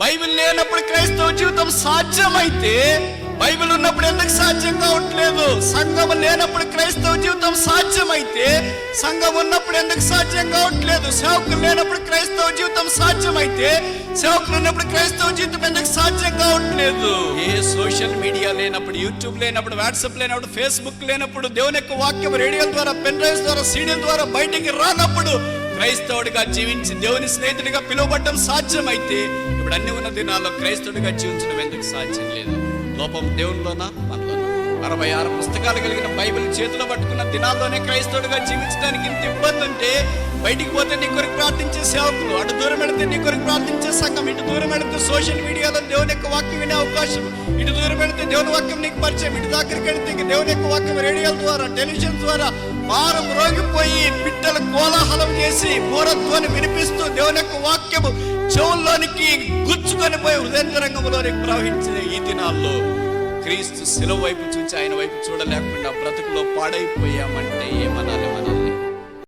Bible లేనప్పుడు క్రైస్తవ జీవితం సాధ్యమైతే బైబిల్ ఉన్నప్పుడు ఎందుకు సాధ్యం కావట్లేదు? సంఘం లేనప్పుడు క్రైస్తవ జీవితం సాధ్యమైతే సంఘం ఉన్నప్పుడు ఎందుకు సాధ్యం కావట్లేదు? సేవకులు లేనప్పుడు క్రైస్తవ జీవితం సాధ్యమైతే సేవకులు ఉన్నప్పుడు క్రైస్తవ జీవితం ఎందుకు సాధ్యం కావట్లేదు? ఏ సోషల్ మీడియా లేనప్పుడు, యూట్యూబ్ లేనప్పుడు, వాట్సాప్ లేనప్పుడు, ఫేస్బుక్ లేనప్పుడు, దేవుని యొక్క వాక్యం రేడియో ద్వారా, పెన్ డ్రైవ్స్ ద్వారా, సీడీల ద్వారా బయటికి రానప్పుడు క్రైస్తవుడిగా జీవించి దేవుని స్నేహితుడిగా పిలువబడటం సాధ్యమైతే ఇప్పుడు అన్ని ఉన్న దినాల్లో క్రైస్తవుడిగా జీవించడం ఎందుకు సాధ్యం లేదు? లోపం దేవునిలోనా, మనలోనా? 66 పుస్తకాలు కలిగిన బైబిల్ చేతిలో పట్టుకున్న దినాల్లోనే క్రైస్తవుడిగా జీవించడానికి ఇంత ఇబ్బంది ఉంటే, బయటికి పోతే నీ కొరకు ప్రార్థించే సేవకులు, అటు దూరం వెళితే నీ కొరకు ప్రార్థించే సంఘం, ఇటు దూరం వెళితే సోషల్ మీడియాలో దేవుని యొక్క వాక్యం వినే అవకాశం, ఇటు దూరం వెళితే దేవుని వాక్యం నీకు పరిచయం, ఇటు దగ్గరికి వెళితే దేవుని యొక్క వాక్యం రేడియోల ద్వారా, టెలివిజన్ ద్వారా మారం రోగిపోయి బిడ్డలు కోలాహలం చేసి మూరధ్వని వినిపిస్తూ దేవుని యొక్క వాక్యము చెవుల్లోనికి గుచ్చుకొని పోయి హృదయంతరంగంలోనికి ప్రవహించిన ఈ దినాల్లో క్రీస్తు శిలువ వైపు చూసి ఆయన వైపు చూడలేకుండా బ్రతుకులో పాడైపోయామంటే ఏమనాలి?